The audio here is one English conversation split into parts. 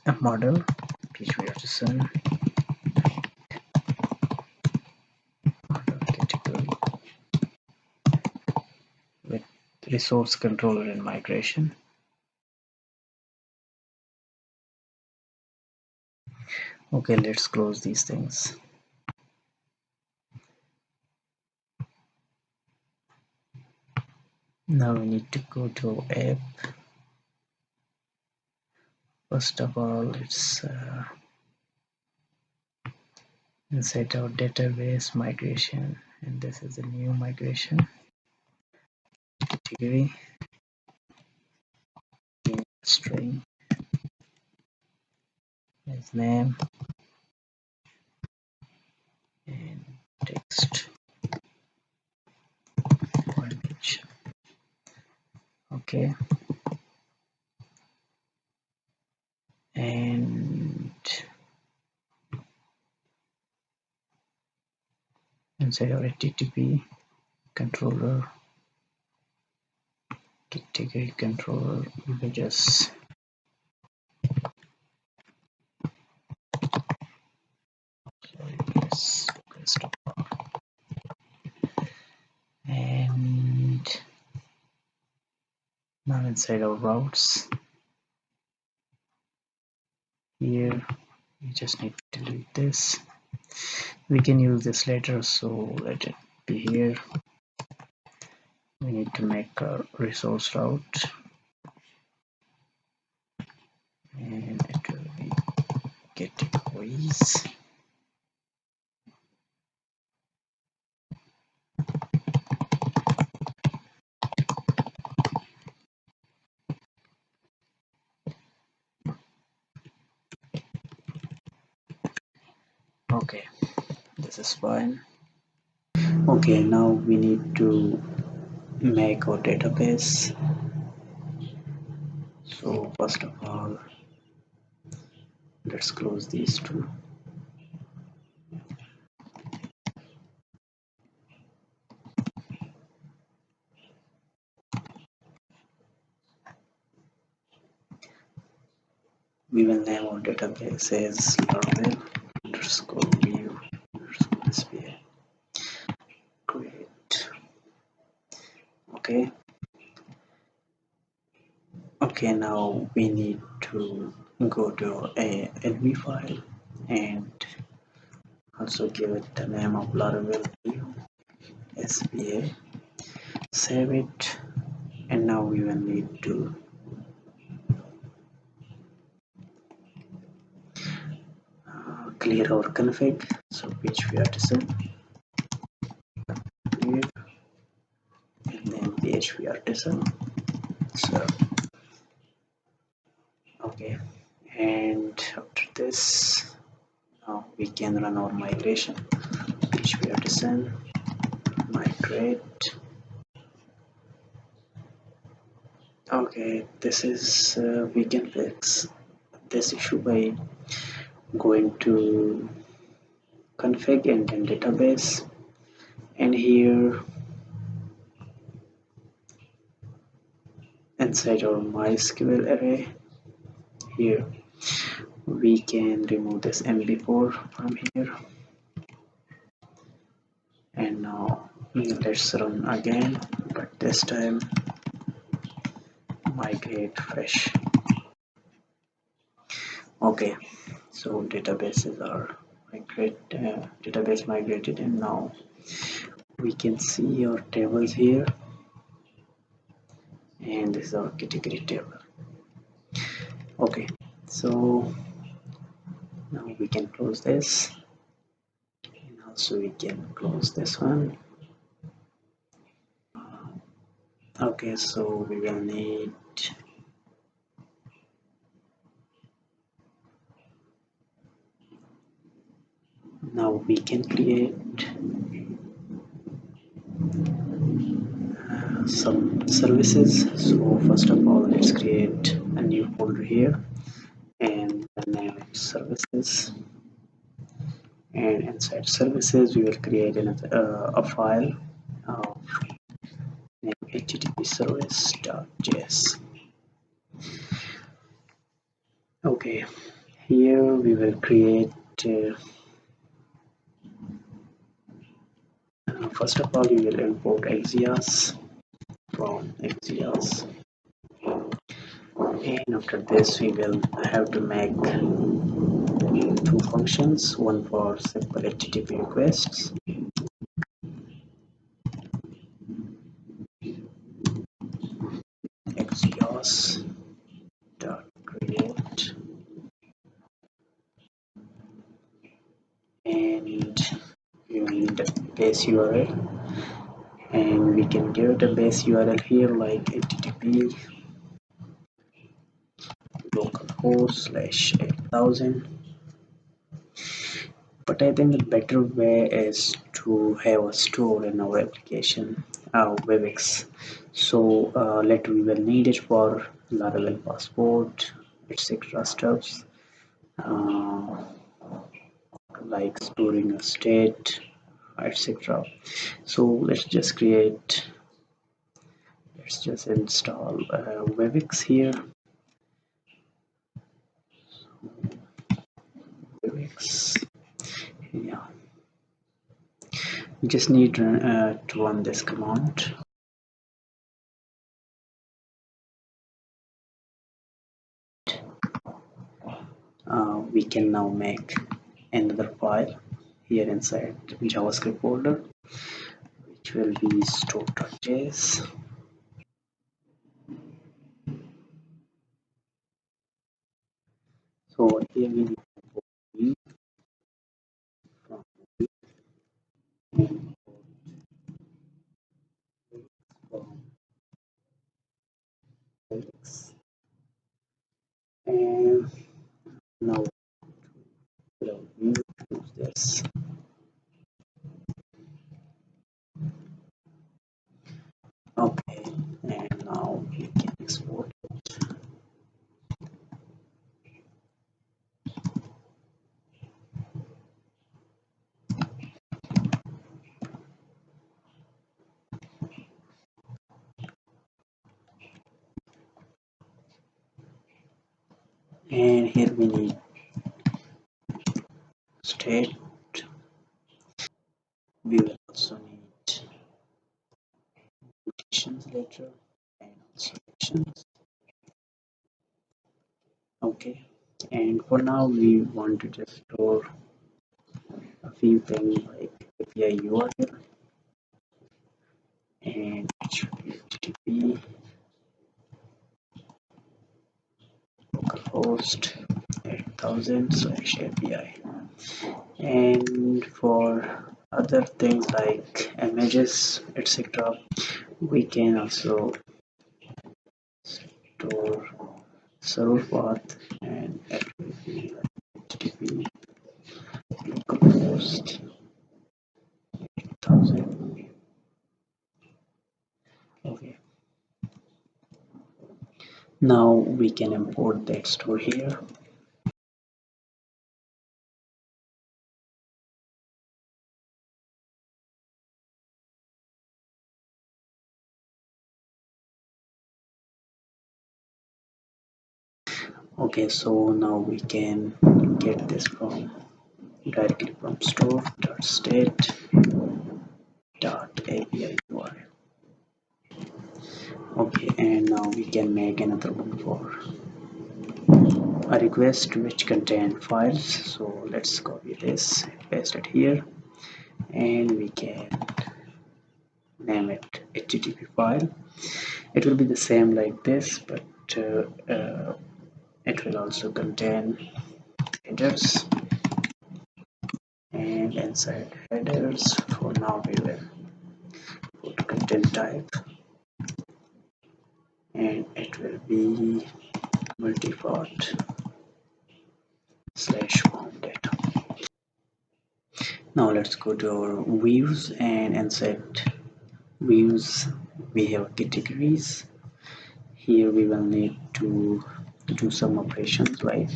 a model php artisan model category with resource controller and migration. Okay, let's close these things. Now we need to go to app. First of all, let's insert our database migration, and this is a new migration category, string as name and text language. Okay, and inside our HTTP controller category controller, we will just yes, stop. And now inside our routes here, we just need to delete this. We can use this later, so let it be here. We need to make a resource route, and it will be categories. Okay, this is fine. Okay, now we need to make our database. So first of all, let's close these two. We will name our database as Laravel _Vue _SPA. Great. Okay, now we need to go to a LV file and also give it the name of Laravel Vue SPA. Save it, and now we will need to clear our config. So php artisan clear, and then php artisan. So okay, and after this, now we can run our migration. php artisan migrate. Okay, this is we can fix this issue by going to config and then database, and here inside our MySQL array, here we can remove this mb4 from here, and now let's run again, but this time migrate fresh. Okay, so databases are database migrated, and now we can see our tables here, and this is our category table. Okay, so now we can close this, and also we can close this one. Okay, so we will need now we can create some services. So first of all, let's create a new folder here, and the name is services, and inside services we will create a file of name http service.js. Okay, here we will create first of all we will import Axios from Axios, and after this we will have to make two functions, one for simple HTTP requests, Axios dot create, and we will need a base URL, and we can give it a base URL here like http localhost/8000. But I think the better way is to have a store in our application, Vuex. So let we will need it for Laravel passport, etc. stuffs, uh, like storing a state, etc. So let's just install Vuex here. Vuex, yeah. You just need to run this command. We can now make another file here inside JavaScript folder, which will be store.js. So here we need view from from X, and now we'll use this. Okay, and now we can export. And here we need state. We will also need mutations later and also actions. Okay, and for now we want to just store a few things like API URL, and it should be HTTP localhost 8000/API. And for other things like images, etc., we can also store server path, and it will be like HTTP localhost 8000. Okay, now we can import that store here. Okay, so now we can get this from directly from store.state.api URL. Okay, and now we can make another one for a request which contain files. So let's copy this, paste it here, and we can name it HTTP file. It will be the same like this, but it will also contain headers, and inside headers for now we will put content type, and it will be multi-part slash form data. Now let's go to our views, and inside views we have categories. Here we will need to do some operations like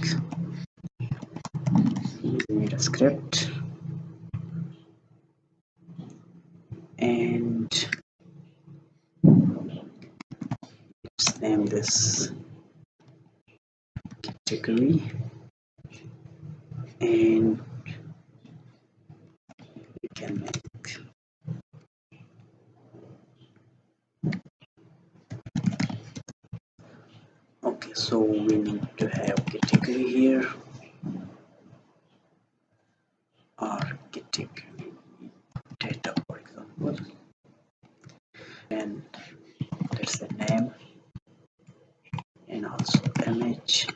we need a script, and let's name this category, and we can make, okay, so we need to have category here, or category data, for example, and that's the name, and also image.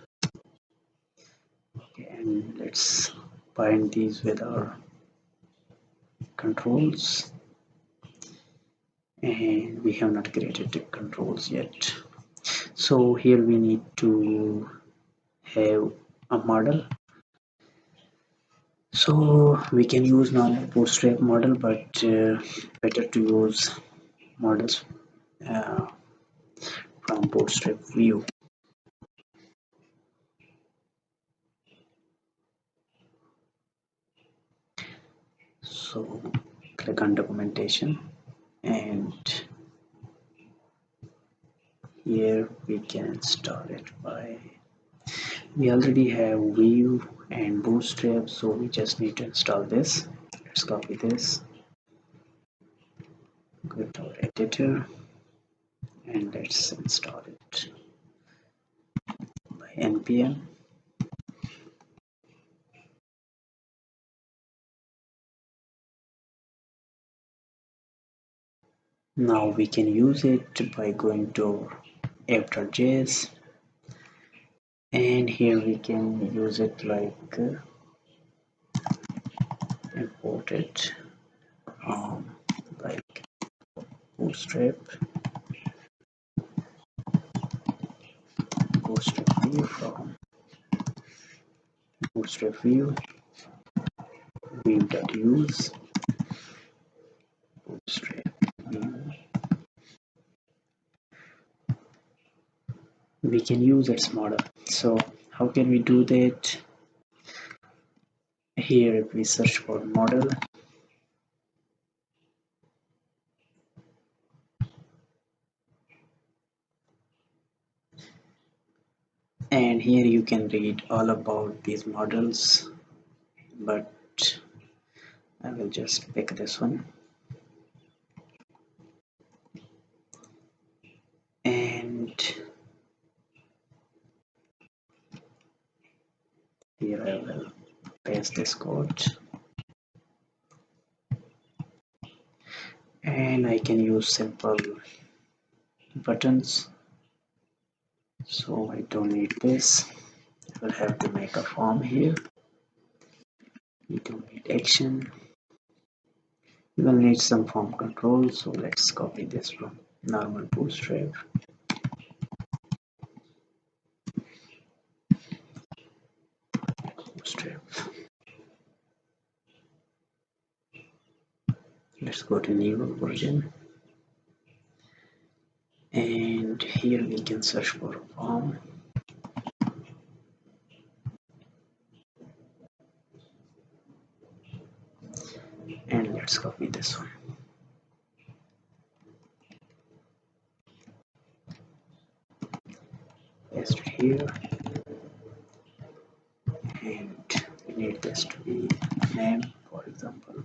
Okay, and let's bind these with our controls, and we have not created the controls yet. So here we need to have a model. So we can use normal bootstrap model, but better to use models uh, from bootstrap view. So click on documentation, and here we can install it by, we already have Vue and bootstrap, so we just need to install this. Let's copy this, go to our editor, and let's install it by npm. Now we can use it by going to app.js, and here we can use it like import it like bootstrap view from bootstrap view view.use bootstrap view. We can use its model. So how can we do that? Here if we search for model, and here you can read all about these models, but I will just pick this one, and here I will paste this code, and I can use simple buttons, so I don't need this. I will have to make a form here. We don't need action. We will need some form control, so let's copy this from normal bootstrap. Let's go to new version, and here we can search for a form, and let's copy this one, paste it here, and we need this to be name, for example,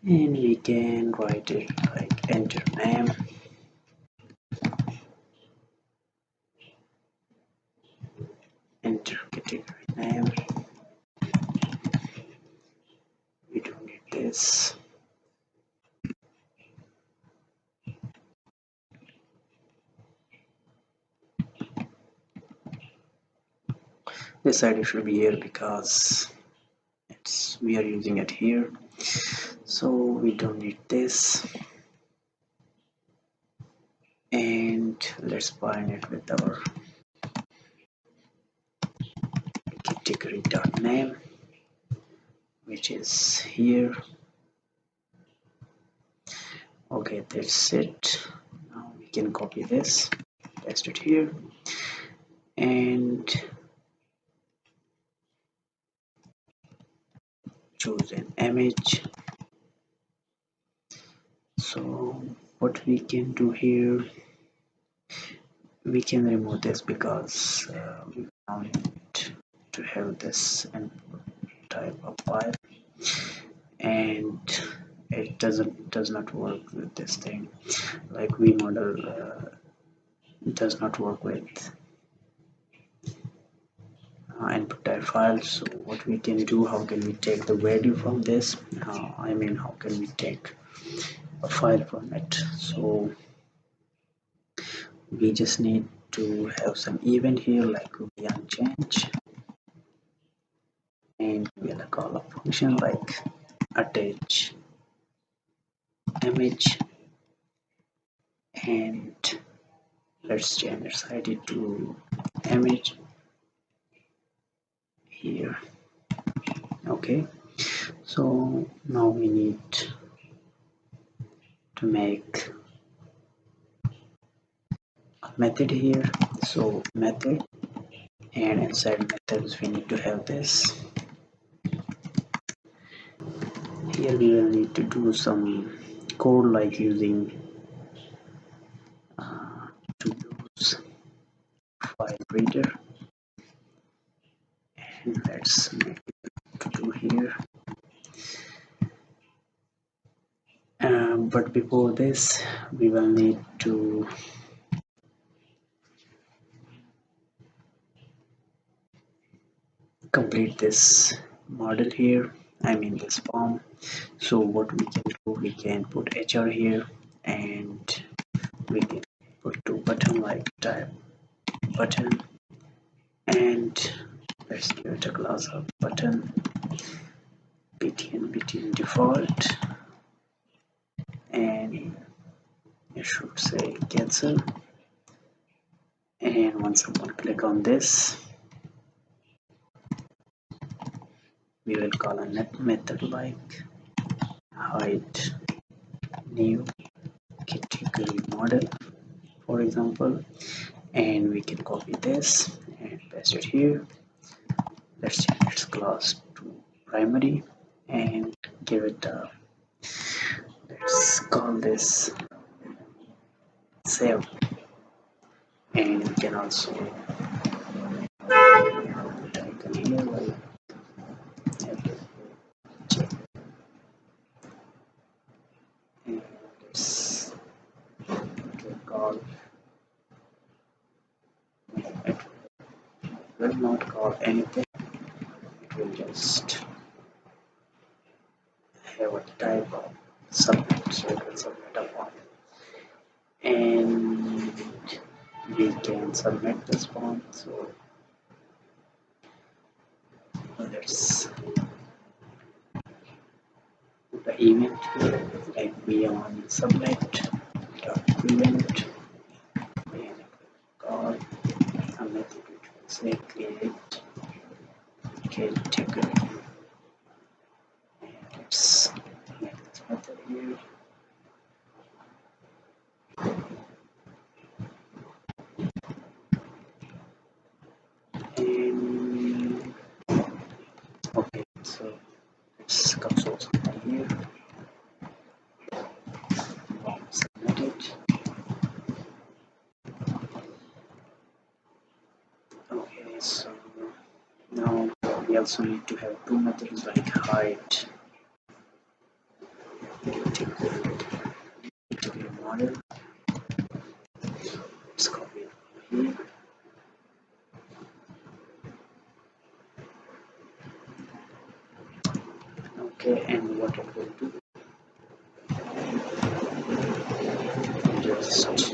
and we can write it like enter name, enter category name. We don't need this. This ID should be here because we are using it here, so we don't need this. And let's bind it with our category.name, which is here. Okay, that's it. Now we can copy this, paste it here, and choose an image. So what we can do here, we can remove this because now need to have this and type of file, and it does not work with this thing, like vmodel does not work with input type file. So what we can do, how can we take the value from this, I mean how can we take a file from it. So we just need to have some event here like boolean change, and we'll call a function like attach image, and let's change its id to image here. Okay, so now we need to make a method here. So method, and inside methods we need to have this. Here we will need to do some code like using to use file reader, and let's make it to do here. But before this we will need to complete this model here, I mean this form. So what we can do, we can put hr here, and we can put two button like type button, and let's give it a class of button btn default, and it should say cancel. And once someone click on this, we will call a net method like hide new category model, for example, and we can copy this and paste it here. Let's change its class to primary and give it a, let's call this save, and we can also type in here like check, and let's call it, will not call anything, it will just have a type of submit, so it will submit a form, and we can submit this form. So let's put the event here like beyond submit dot event, and call a method which will say create category. Let's make this method here. And okay, so let's console something here. Submit it. Okay, so now we also need to have two methods like hide category model. Let's copy it here. Okay, and what it will do, just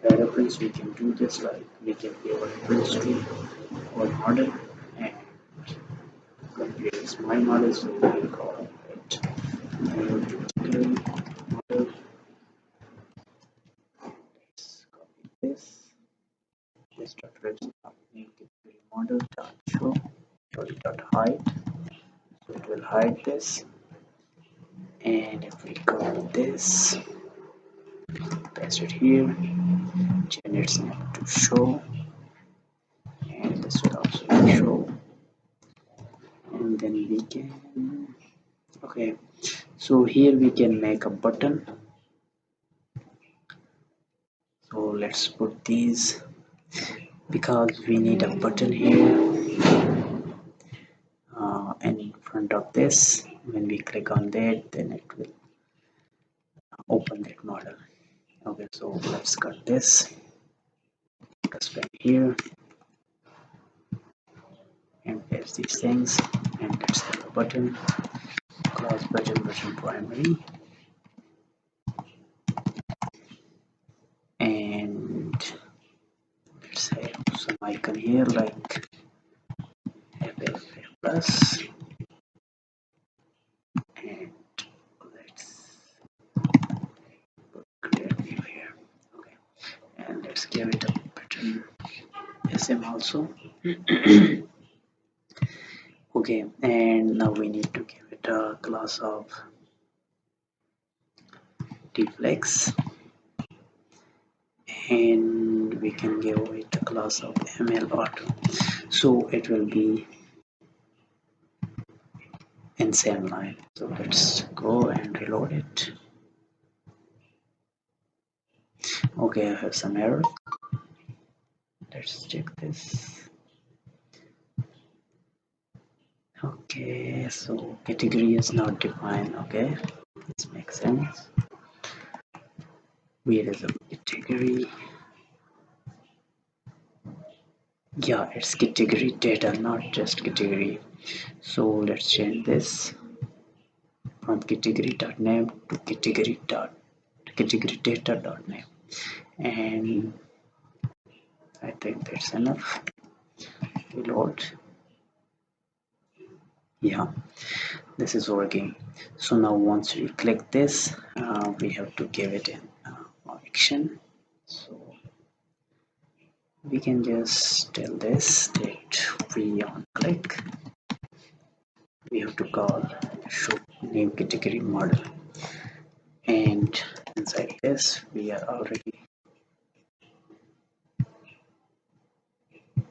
a reference, we can do this like we can give a reference to our model, and here is my model, so we will call it model. Let's copy this dot register category model dot show, sorry, dot hide, so it will hide this. And if we copy this, paste it here, change its name to show, and this will also be show, and then we can, okay, so here we can make a button. So let's put these because we need a button here in front of this. When we click on that, then it will open that model. Okay, so let's cut this, just right here, and paste these things, and let's have a button, class button primary, and let's have some icon here like FF plus, and let's create new here. Okay, and let's give it a button SM also. Okay, and now we need to give it a class of Vuex, and we can give it a class of ML auto, so it will be in same line. So let's go and reload it. Okay, I have some error. Let's check this. Okay, so category is not defined. Okay, this makes sense. Where is a category? Yeah, it's category data, not just category. So let's change this from category.name to category data.name, and I think that's enough. Reload. Yeah, this is working. So now once we click this, we have to give it an action. So we can just tell this that we on click, we have to call show new category model, and inside this we are already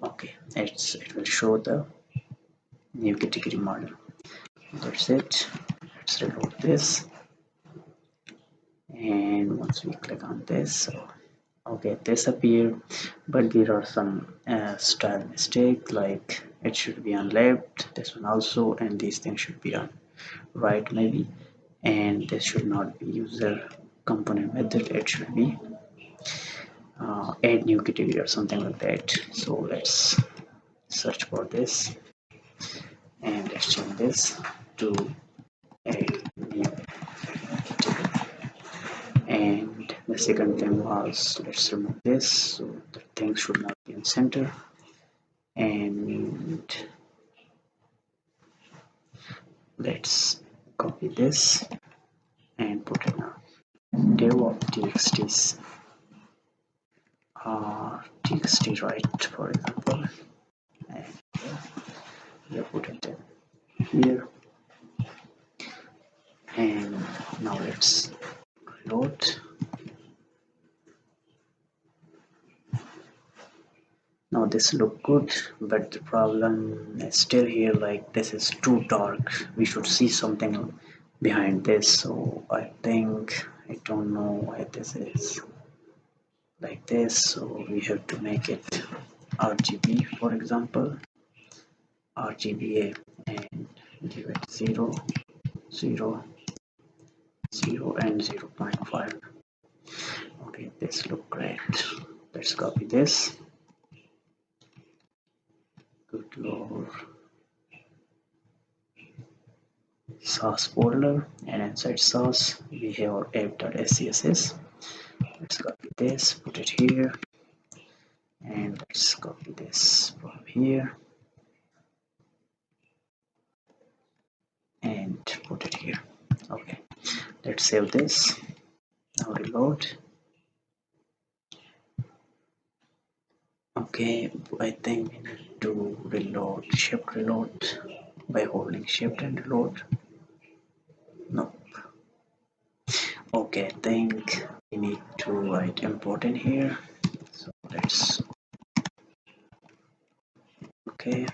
okay. It will show the new category model. That's it. Let's reload this, and once we click on this, so okay, this appeared, but there are some style mistake, like it should be on left, this one also, and these things should be on right maybe, and this should not be user component method, it should be add new category or something like that. So let's search for this, and let's change this to add new category. And the second thing was, let's remove this, so the things should not be in center, and let's copy this and put it now dev of txt txt right, for example, and we put it in here, and now let's load. Now this look good, but the problem is still here, like this is too dark, we should see something behind this. So I think, I don't know why this is like this, so we have to make it RGB, for example, RGBA, and give it 0 0 0 and 0.5. Okay, this look great. Let's copy this. Good lord. Source folder, and inside source we have our app.scss. Let's copy this, put it here, and let's copy this from here and put it here. Okay, let's save this. Now reload. Okay, I think we need to reload, shift reload by holding shift and reload. No. Okay, I think we need to write import in here. So let's, okay.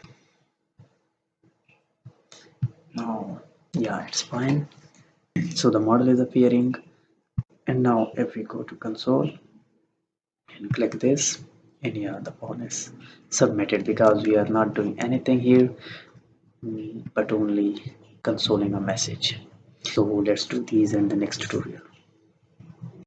Now, yeah, it's fine. So the model is appearing, and now if we go to console and click this, and yeah, the phone is submitted because we are not doing anything here, but only consoling a message. So let's do these in the next tutorial.